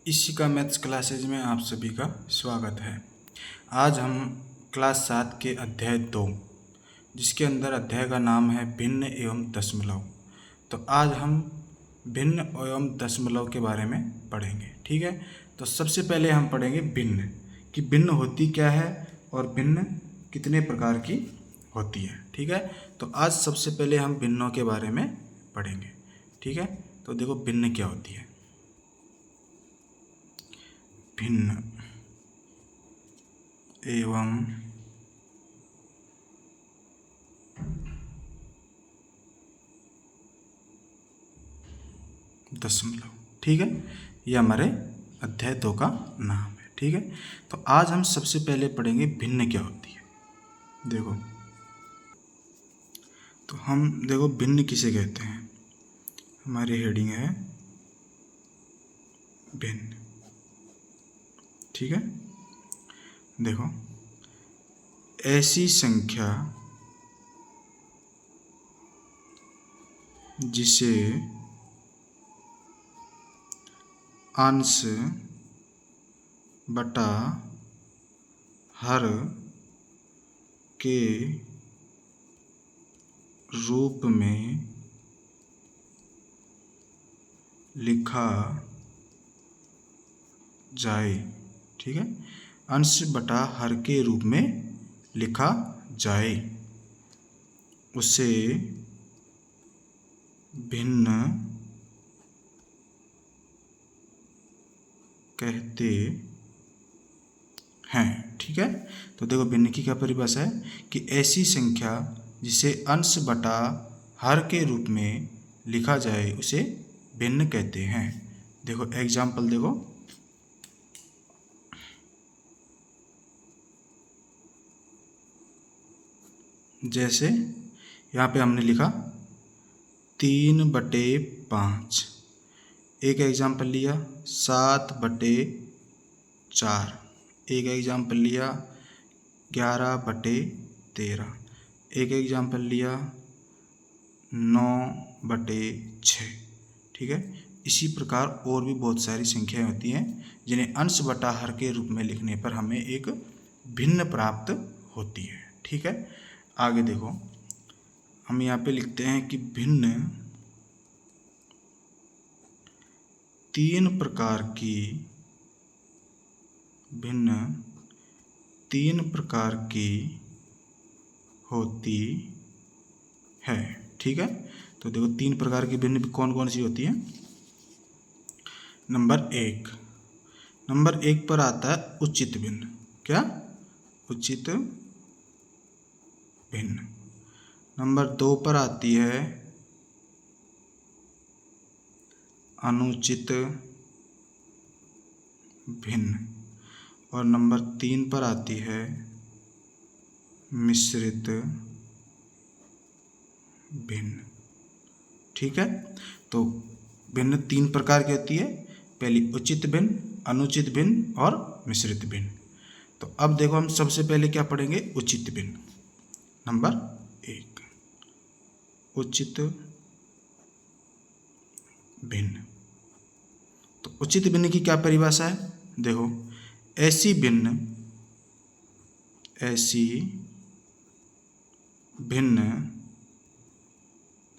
Ishika maths classes में आप सभी का स्वागत है। आज हम क्लास 7 के अध्याय 2, जिसके अंदर अध्याय का नाम है भिन्न एवं दशमलव। तो आज हम भिन्न एवं दशमलव के बारे में पढ़ेंगे। ठीक है, तो सबसे पहले हम पढ़ेंगे भिन्न, कि भिन्न होती क्या है और भिन्न कितने प्रकार की होती है। ठीक है, तो आज सबसे पहले हम भिन्नों के बारे में पढ़ेंगे। ठीक है, तो देखो भिन्न क्या होती है। भिन्न एवं दशमलव। ठीक है, ये हमारे अध्याय 2 का नाम है। ठीक है, तो आज हम सबसे पहले पढ़ेंगे भिन्न क्या होती है। देखो, तो हम देखो भिन्न किसे कहते हैं। हमारी हेडिंग है भिन्न। ठीक है, देखो ऐसी संख्या जिसे अंश बटा हर के रूप में लिखा जाए। ठीक है, अंश बटा हर के रूप में लिखा जाए उसे भिन्न कहते हैं। ठीक है, तो देखो भिन्न की क्या परिभाषा है कि ऐसी संख्या जिसे अंश बटा हर के रूप में लिखा जाए उसे भिन्न कहते हैं। देखो एग्जाम्पल देखो, जैसे यहाँ पे हमने लिखा 3/5। एक एग्जाम्पल लिया 7/4। एक एग्जाम्पल लिया 11/13। एक एग्जाम्पल लिया 9/6। ठीक है, इसी प्रकार और भी बहुत सारी संख्याएं होती हैं जिन्हें अंश बटा हर के रूप में लिखने पर हमें एक भिन्न प्राप्त होती है। ठीक है, आगे देखो, हम यहाँ पे लिखते हैं कि भिन्न तीन प्रकार की होती है। ठीक है, तो देखो 3 प्रकार की भिन्न कौन कौन सी होती है। नंबर एक पर आता है उचित भिन्न। क्या? उचित भिन्न। नंबर 2 पर आती है अनुचित भिन्न। और नंबर 3 पर आती है मिश्रित भिन्न। ठीक है, तो भिन्न 3 प्रकार की होती है। पहली उचित भिन्न, अनुचित भिन्न और मिश्रित भिन्न। तो अब देखो हम सबसे पहले क्या पढ़ेंगे, उचित भिन्न। नंबर 1 उचित भिन्न। तो उचित भिन्न की क्या परिभाषा है। देखो, ऐसी भिन्न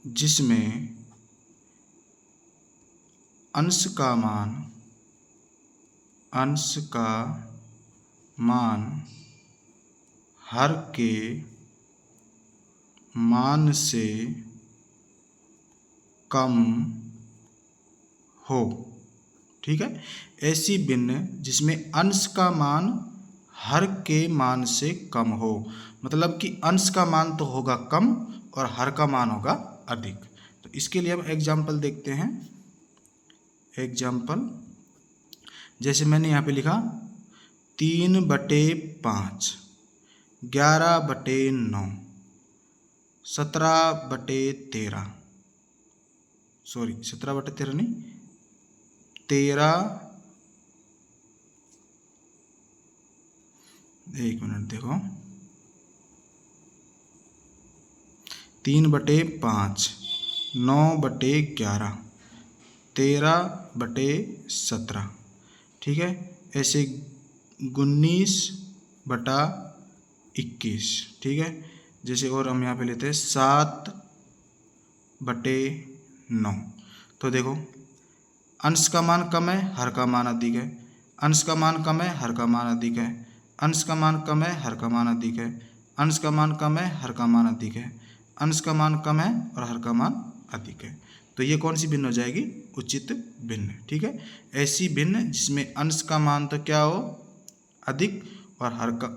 जिसमें अंश का मान हर के मान से कम हो। ठीक है, ऐसी भिन्न जिसमें अंश का मान हर के मान से कम हो, मतलब कि अंश का मान तो होगा कम और हर का मान होगा अधिक। तो इसके लिए हम एग्जाम्पल देखते हैं। एग्जाम्पल जैसे मैंने यहाँ पे लिखा 3/5, 11/9, 17/13, सॉरी 17/13 नहीं, 13, एक मिनट देखो, 3/5, 9/11, 13/17, ठीक है। ऐसे 19/21, ठीक है। जैसे और हम यहाँ पे लेते हैं 7/9। तो देखो अंश का मान कम है, हर का मान अधिक है। अंश का मान कम है, हर का मान अधिक है। अंश का मान कम है, हर का मान अधिक है। अंश का मान कम है, हर का मान अधिक है। अंश का मान कम है और हर का मान अधिक है। तो ये कौन सी भिन्न हो जाएगी? उचित भिन्न, ठीक है। ऐसी भिन्न जिसमें अंश का मान तो क्या हो? अधिक, और हर का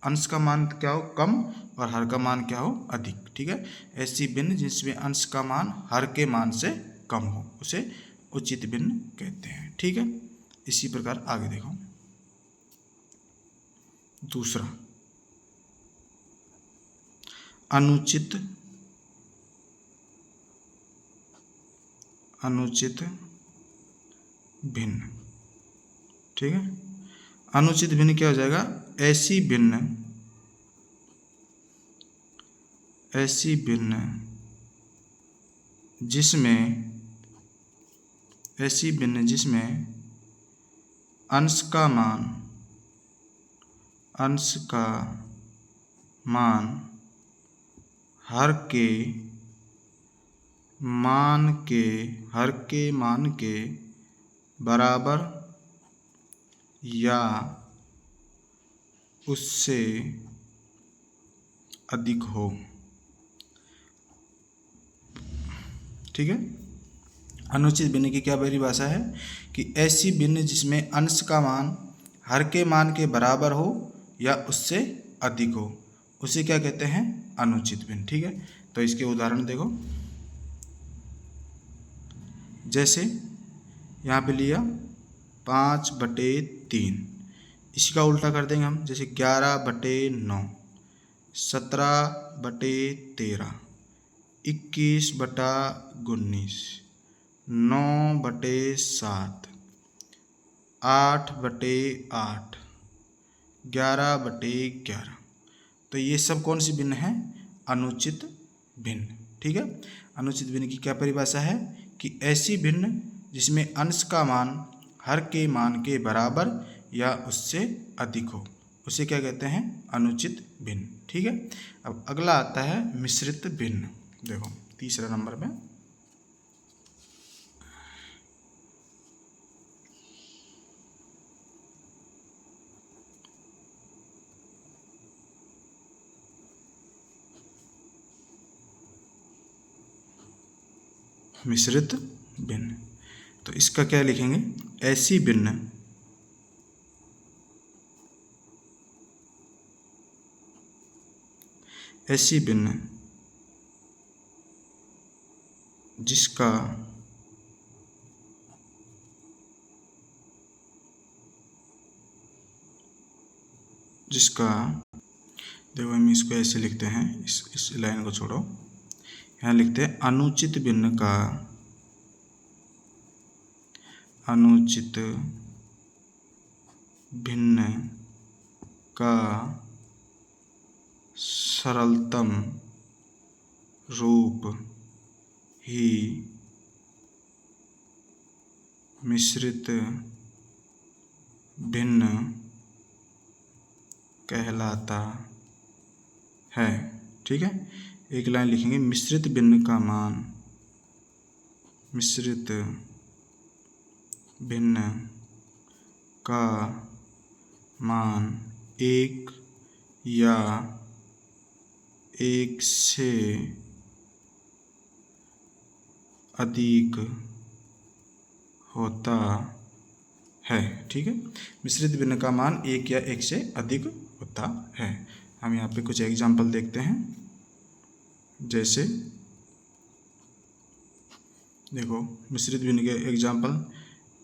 अंश का मान क्या हो? कम, और हर का मान क्या हो? अधिक, ठीक है। ऐसी भिन्न जिसमें अंश का मान हर के मान से कम हो उसे उचित भिन्न कहते हैं, ठीक है। इसी प्रकार आगे देखो दूसरा, अनुचित भिन्न, ठीक है। अनुचित भिन्न क्या हो जाएगा? ऐसी भिन्न जिसमें अंश का मान हर के मान के बराबर या उससे अधिक हो, ठीक है। अनुचित भिन्न की क्या परिभाषा है कि ऐसी भिन्न जिसमें अंश का मान हर के मान के बराबर हो या उससे अधिक हो उसे क्या कहते हैं? अनुचित भिन्न, ठीक है। तो इसके उदाहरण देखो, जैसे यहाँ पे लिया 5/3, इसका उल्टा कर देंगे हम, जैसे 11/9, 17/13, 21/19, 9/7, 8/8, 11/11। तो ये सब कौन सी भिन्न है? अनुचित भिन्न, ठीक है। अनुचित भिन्न की क्या परिभाषा है कि ऐसी भिन्न जिसमें अंश का मान हर के मान के बराबर या उससे अधिक हो उसे क्या कहते हैं? अनुचित भिन्न, ठीक है। अब अगला आता है मिश्रित भिन्न। देखो तीसरा नंबर में, मिश्रित भिन्न। तो इसका क्या लिखेंगे? ऐसी भिन्न जिसका देखो हम इसको ऐसे लिखते हैं, इस लाइन को छोड़ो, यहाँ लिखते हैं अनुचित भिन्न का सरलतम रूप ही मिश्रित भिन्न कहलाता है, ठीक है। एक लाइन लिखेंगे, मिश्रित भिन्न का मान एक या एक से अधिक होता है, ठीक है। मिश्रित भिन्न का मान एक या एक से अधिक होता है। हम यहाँ पे कुछ एग्जाम्पल देखते हैं, जैसे देखो मिश्रित भिन्न के एग्जाम्पल,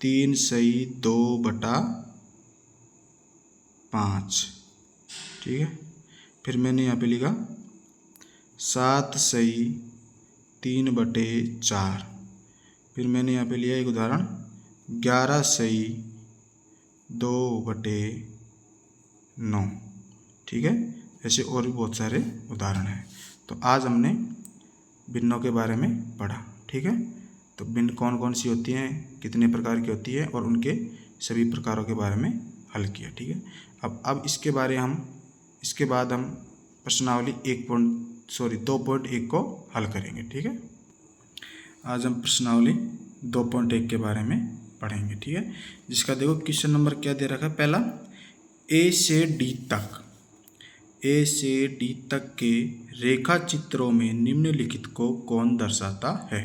3 सही 2/5, ठीक है। फिर मैंने यहाँ पे लिखा 7 सही 3/4। फिर मैंने यहाँ पे लिया एक उदाहरण 11 सही 2/9, ठीक है। ऐसे और भी बहुत सारे उदाहरण हैं। तो आज हमने भिन्नों के बारे में पढ़ा, ठीक है। तो भिन्न कौन कौन सी होती हैं, कितने प्रकार की होती है और उनके सभी प्रकारों के बारे में हल किया। ठीक है, अब इसके बाद हम प्रश्नावली 2.1 को हल करेंगे। ठीक है, आज हम प्रश्नावली 2.1 के बारे में पढ़ेंगे। ठीक है, जिसका देखो क्वेश्चन नंबर क्या दे रखा है। पहला, ए से डी तक के रेखा चित्रों में निम्नलिखित को कौन दर्शाता है।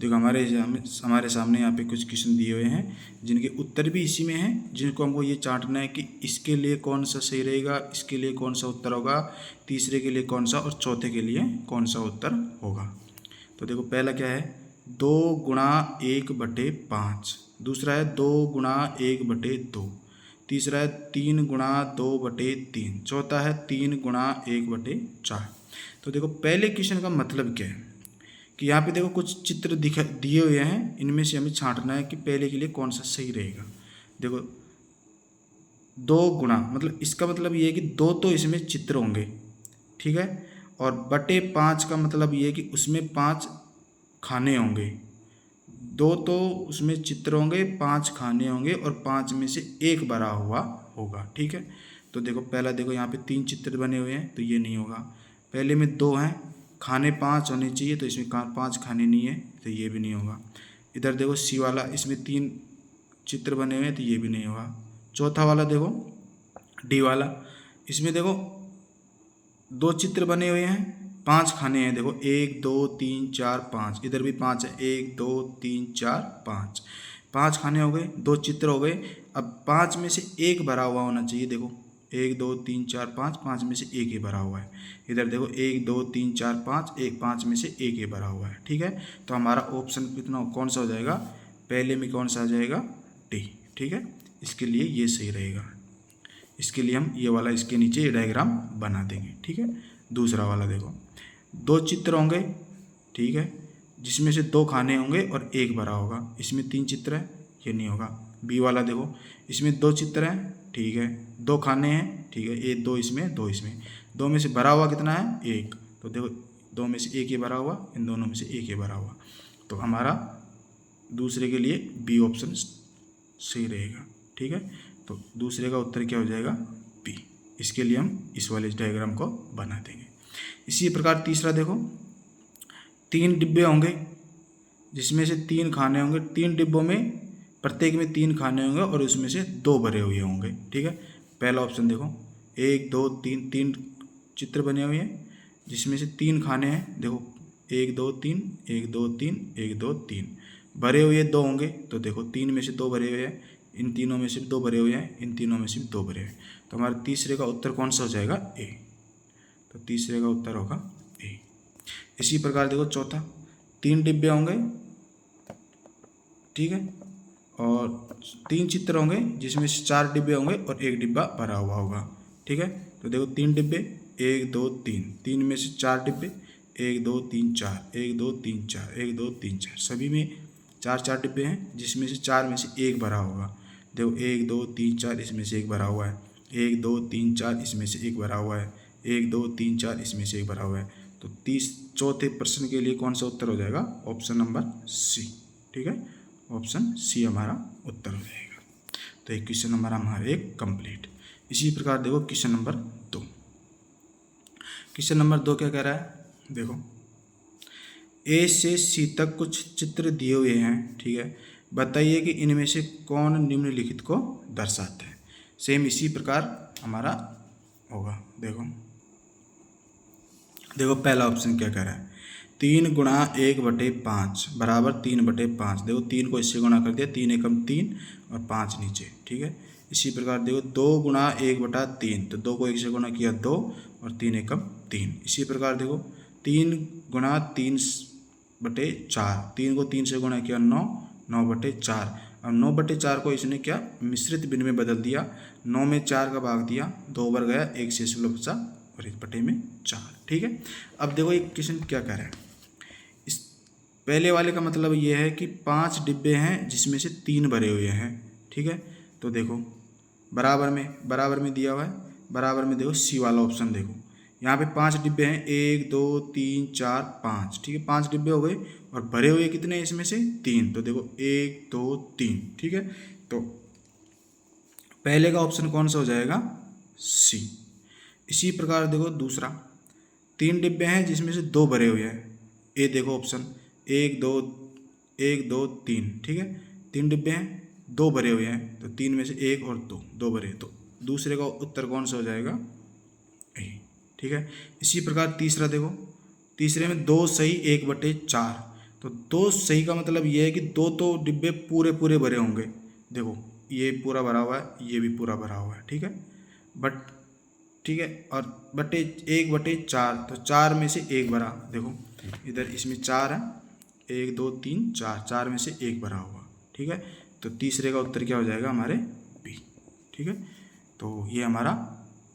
देखो हमारे सामने यहाँ पे कुछ क्वेश्चन दिए हुए हैं जिनके उत्तर भी इसी में हैं, जिनको हमको ये चाटना है कि इसके लिए कौन सा सही रहेगा, इसके लिए कौन सा उत्तर होगा, तीसरे के लिए कौन सा और चौथे के लिए कौन सा उत्तर होगा। तो देखो पहला क्या है, 2 गुणा 1/5, दूसरा है 2 गुणा 1/2, तीसरा है 3 गुणा 2/3, चौथा है 3 गुणा 1/4। तो देखो पहले क्वेश्चन का मतलब क्या है कि यहाँ पे देखो कुछ चित्र दिए हुए हैं, इनमें से हमें छांटना है कि पहले के लिए कौन सा सही रहेगा। देखो 2 गुणा मतलब इसका मतलब ये है कि 2 तो इसमें चित्र होंगे। ठीक है, और /5 का मतलब ये है कि उसमें 5 खाने होंगे। 2 तो उसमें चित्र होंगे, 5 खाने होंगे और 5 में से 1 भरा हुआ होगा। ठीक है, तो देखो पहला देखो यहाँ पे 3 चित्र बने हुए हैं तो ये नहीं होगा। पहले में 2 हैं, खाने 5 होने चाहिए तो इसमें 5 खाने नहीं है तो ये भी नहीं होगा। इधर देखो सी वाला, इसमें 3 चित्र बने हुए हैं तो ये भी नहीं होगा। चौथा वाला देखो डी वाला, इसमें देखो 2 चित्र बने हुए हैं, 5 खाने हैं। देखो 1 2 3 4 5, इधर भी 5 है, 1 2 3 4 5, 5 खाने हो गए, 2 चित्र हो गए। अब 5 में से 1 भरा हुआ होना चाहिए। देखो 1 2 3 4 5, 5 में से 1 ही भरा हुआ है। इधर देखो 1 2 3 4 5, 5 में से 1 ही भरा हुआ है। ठीक है, तो हमारा ऑप्शन कितना कौन सा हो जाएगा, पहले में कौन सा आ जाएगा, डी। ठीक है, इसके लिए ये सही रहेगा। इसके लिए हम ये वाला इसके नीचे ये डायग्राम बना देंगे। ठीक है, दूसरा वाला देखो 2 चित्र होंगे। ठीक है, जिसमें से 2 खाने होंगे और 1 भरा होगा। इसमें 3 चित्र है, ये नहीं होगा। बी वाला देखो, इसमें 2 चित्र हैं। ठीक है, 2 खाने हैं। ठीक है, 1 2 इसमें 2 इसमें, 2 में से भरा हुआ कितना है, 1। तो देखो 2 में से 1 ही भरा हुआ, इन दोनों में से 1 ही भरा हुआ। तो हमारा दूसरे के लिए बी ऑप्शन सही रहेगा। ठीक है, तो दूसरे का उत्तर क्या हो जाएगा, बी। इसके लिए हम इस वाले डायग्राम को बना देंगे। इसी प्रकार तीसरा देखो, 3 डिब्बे होंगे जिसमें से 3 खाने होंगे। 3 डिब्बों में प्रत्येक में 3 खाने होंगे और उसमें से 2 भरे हुए होंगे। ठीक है, पहला ऑप्शन देखो 1 2 3, 3 चित्र बने हुए हैं जिसमें से 3 खाने हैं। देखो 1 2 3 1 2 3 1 2 3, भरे हुए 2 होंगे। तो देखो 3 में से 2 भरे हुए हैं, इन तीनों में से 2 भरे हुए हैं, इन तीनों में से 2 भरे हुए हैं। तो हमारे तीसरे का उत्तर कौन सा हो जाएगा, ए। तो तीसरे का उत्तर होगा ए। इसी प्रकार देखो चौथा, 3 डिब्बे होंगे। ठीक है, और 3 चित्र होंगे जिसमें से 4 डिब्बे होंगे और 1 डिब्बा भरा हुआ होगा। ठीक है, तो देखो 3 डिब्बे 1 2 3, 3 में से 4 डिब्बे 1 2 3 4 1 2 3 4 1 2 3 4, सभी में 4 डिब्बे हैं जिसमें से 4 में से 1 भरा होगा। देखो 1 2 3 4 इसमें से 1 भरा हुआ है, 1 2 3 4 इसमें से 1 भरा हुआ है, 1 2 3 4 इसमें से 1 भरा हुआ है। तो चौथे प्रश्न के लिए कौन सा उत्तर हो जाएगा, ऑप्शन नंबर सी। ठीक है, ऑप्शन सी हमारा उत्तर हो जाएगा। तो एक क्वेश्चन नंबर हमारा एक कंप्लीट। इसी प्रकार देखो क्वेश्चन नंबर 2। क्वेश्चन नंबर 2 क्या कह रहा है, देखो ए से सी तक कुछ चित्र दिए हुए हैं। ठीक है, बताइए कि इनमें से कौन निम्नलिखित को दर्शाते हैं। सेम इसी प्रकार हमारा होगा। देखो पहला ऑप्शन क्या कह रहा है, 3 गुणा 1/5 बराबर 3/5। देखो 3 को इससे गुणा कर दिया, 3 एकम 3 और 5 नीचे। ठीक है, इसी प्रकार देखो 2 गुणा 1/3, तो 2 को 1 से गुणा किया 2 और 3 एकम 3। इसी प्रकार देखो 3 गुणा 3/4, 3 को 3 से गुणा किया 9, 9/4। अब 9/4 को इसने क्या मिश्रित भिन्न में बदल दिया, 9 में 4 का भाग दिया, 2 बार गया, 1 शेष बचा और 1/4। ठीक है, अब देखो एक क्वेश्चन क्या कह रहा है, इस पहले वाले का मतलब ये है कि 5 डिब्बे हैं जिसमें से 3 भरे हुए हैं। ठीक है, तो देखो बराबर में दिया हुआ है, बराबर में देखो सी वाला ऑप्शन देखो, यहाँ पे 5 डिब्बे हैं, 1 2 3 4 5। ठीक है, 5 डिब्बे हो गए और भरे हुए कितने इसमें से 3। तो देखो 1 2 3। ठीक है, तो पहले का ऑप्शन कौन सा हो जाएगा? सी। इसी प्रकार देखो दूसरा, 3 डिब्बे हैं जिसमें से 2 भरे हुए हैं। ए देखो ऑप्शन 1 2 1 2 3, ठीक है। 3 डिब्बे हैं, 2 भरे हुए हैं, तो 3 में से 1 और 2 भरे, तो दूसरे का उत्तर कौन सा हो जाएगा? ए, ठीक है। इसी प्रकार तीसरा देखो, तीसरे में 2 सही 1/4, तो 2 सही का मतलब ये है कि 2 तो डिब्बे पूरे पूरे भरे होंगे। देखो ये पूरा भरा हुआ है, ये भी पूरा भरा हुआ है, ठीक है। बट ठीक है, और बटे 1/4, तो 4 में से 1 भरा। देखो इधर इसमें 4 है, 1 2 3 4, 4 में से 1 भरा हुआ, ठीक है। तो तीसरे का उत्तर क्या हो जाएगा हमारे? बी, ठीक है। तो ये हमारा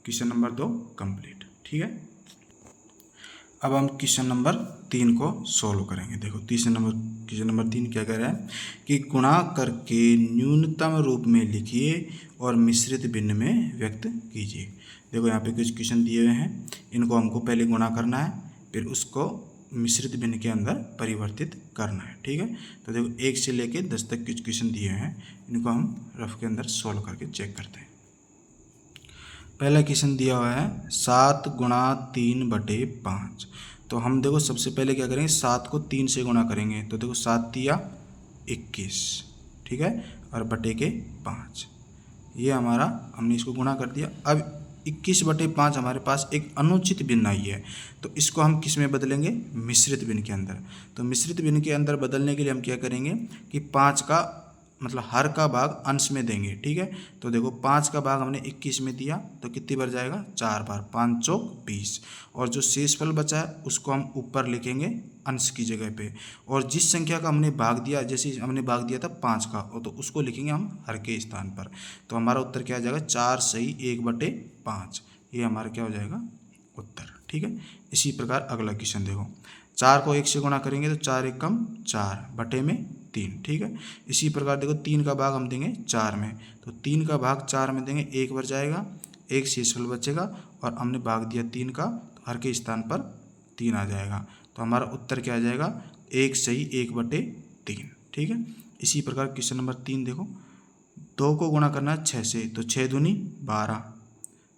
क्वेश्चन नंबर 2 कंप्लीट, ठीक है। अब हम क्वेश्चन नंबर 3 को सॉल्व करेंगे। देखो क्वेश्चन नंबर 3 क्या कह रहा है कि गुणा करके न्यूनतम रूप में लिखिए और मिश्रित भिन्न में व्यक्त कीजिए। देखो यहाँ पे कुछ क्वेश्चन दिए हुए हैं, इनको हमको पहले गुणा करना है, फिर उसको मिश्रित भिन्न के अंदर परिवर्तित करना है, ठीक है। तो देखो 1 से लेके 10 तक कुछ क्वेश्चन दिए हुए हैं, इनको हम रफ के अंदर सॉल्व करके चेक करते हैं। पहला क्वेश्चन दिया हुआ है 7 × 3/5। तो हम देखो सबसे पहले क्या करेंगे, 7 को 3 से गुणा करेंगे। तो देखो 7 तिया 21, ठीक है, और बटे के 5, ये हमारा हमने इसको गुणा कर दिया। अब 21/5 हमारे पास एक अनुचित भिन्न आई है, तो इसको हम किस में बदलेंगे? मिश्रित भिन्न के अंदर। तो मिश्रित भिन्न के अंदर बदलने के लिए हम क्या करेंगे कि 5 का मतलब हर का भाग अंश में देंगे, ठीक है। तो देखो 5 का भाग हमने 21 में दिया, तो कितनी बार जाएगा? 4 बार, 5 चौक 20, और जो शेषफल बचा है उसको हम ऊपर लिखेंगे अंश की जगह पे, और जिस संख्या का हमने भाग दिया, जैसे हमने भाग दिया था 5 का, तो उसको लिखेंगे हम हर के स्थान पर। तो हमारा उत्तर क्या आ जाएगा? 4 सही 1/5, ये हमारा क्या हो जाएगा? उत्तर, ठीक है। इसी प्रकार अगला क्वेश्चन देखो, 4 को 1 से गुणा करेंगे तो 4 × 1 = 4 बटे में 3, ठीक है। इसी प्रकार देखो 3 का भाग हम देंगे 4 में, तो 3 का भाग 4 में देंगे, 1 बार जाएगा, 1 शेषफल बचेगा, और हमने भाग दिया 3 का, तो हर के स्थान पर 3 आ जाएगा। तो हमारा उत्तर क्या आ जाएगा? 1 सही 1/3, ठीक है। इसी प्रकार क्वेश्चन नंबर 3 देखो, 2 को गुणा करना है 6 से, तो 6 दूनी 12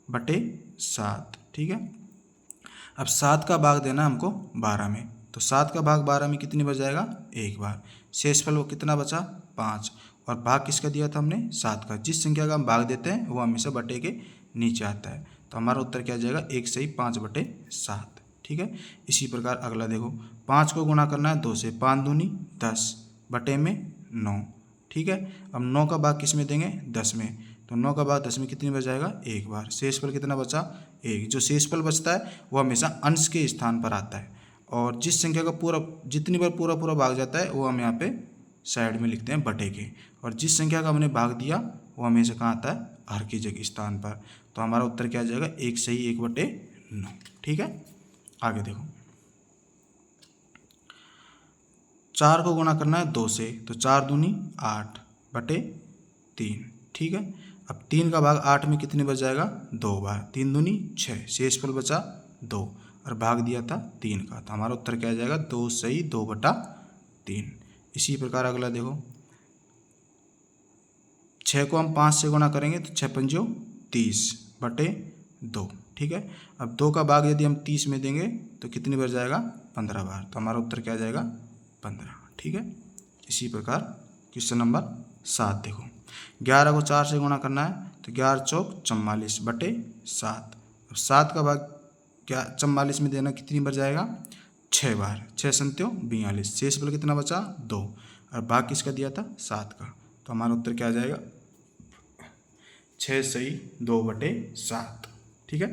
बटे 7, ठीक है। अब 7 का भाग देना हमको 12 में, तो 7 का भाग 12 में कितनी बार जाएगा? 1 बार। शेषफल वो कितना बचा? 5, और भाग किसका दिया था हमने? 7 का। जिस संख्या का हम भाग देते हैं वो हमेशा बटे के नीचे आता है, तो हमारा उत्तर क्या आ जाएगा? 1 सही 5/7, ठीक है। इसी प्रकार अगला देखो, 5 को गुणा करना है 2 से, 5 दूनी 10 बटे में 9, ठीक है। अब 9 का भाग किस में देंगे? 10 में, तो 9 का भाग 10 में कितनी बार जाएगा? 1 बार। शेषफल कितना बचा? 1। जो शेषफल बचता है वो हमेशा अंश के स्थान पर आता है, और जिस संख्या का पूरा जितनी बार पूरा पूरा भाग जाता है वो हम यहाँ पे साइड में लिखते हैं बटे के, और जिस संख्या का हमने भाग दिया वो हमेशा कहाँ आता है? हर की जगह स्थान पर। तो हमारा उत्तर क्या आ जाएगा? 1 सही 1/9, ठीक है। आगे देखो, 4 को गुणा करना है 2 से, तो 4 दूनी 8 बटे 3, ठीक है। अब 3 का भाग 8 में कितनी बार जाएगा? 2 बार, 3 दूनी 6, शेषफल बचा 2, और भाग दिया था 3 का, तो हमारा उत्तर क्या आ जाएगा? 2 सही 2/3। इसी प्रकार अगला देखो, 6 को हम 5 से गुणा करेंगे तो 6 पंजो 30 बटे 2, ठीक है। अब 2 का भाग यदि हम 30 में देंगे तो कितनी बार जाएगा? 15 बार, तो हमारा उत्तर क्या आ जाएगा? 15, ठीक है। इसी प्रकार क्वेश्चन नंबर 7 देखो, 11 को 4 से गुणा करना है, तो 11 चौक 44 बटे 7। अब 7 का भाग 44 में देना कितनी बार जाएगा? 6 बार, 6 संत्यो 42, शेषफल कितना बचा? 2, और भाग किसका दिया था? 7 का, तो हमारा उत्तर क्या आ जाएगा? 6 सही 2/7, ठीक है।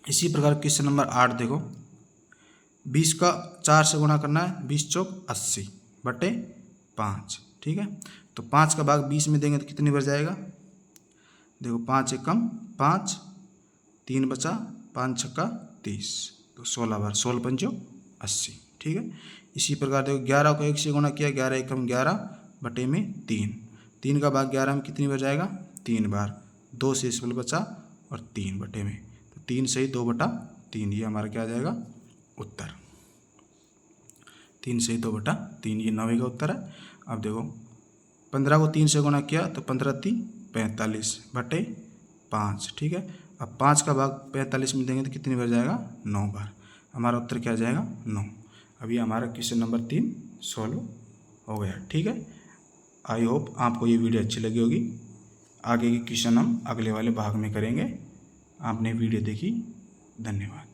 इसी प्रकार क्वेश्चन नंबर 8 देखो, 20 का 4 से गुणा करना है, 20 चौक 80 बटे 5, ठीक है। तो 5 का भाग 20 में देंगे तो कितनी बार जाएगा? देखो 5 × 1 = 5, 3 बचा, 5 छक्का 30, तो 16 बार, 16 पंजो 80, ठीक है। इसी प्रकार देखो 11 को 1 से गुणा किया, 11 × 1 = 11 बटे में 3, 3 का भाग 11 में कितनी बार जाएगा? 3 बार, 2 शेषफल बचा, और 3 बटे में, तो 3 सही 2/3, ये हमारा क्या आ जाएगा? उत्तर। 3 सही 2/3, ये 9वीं का उत्तर है। अब देखो 15 को 3 से गुणा किया तो 15 × 3 = 45/5, ठीक है। अब 5 का भाग 45 में देंगे तो कितनी बार जाएगा? 9 बार। हमारा उत्तर क्या जाएगा? 9। अभी हमारा क्वेश्चन नंबर 3 सॉल्व हो गया, ठीक है। आई होप आपको ये वीडियो अच्छी लगी होगी। आगे की क्वेश्चन हम अगले वाले भाग में करेंगे। आपने वीडियो देखी, धन्यवाद।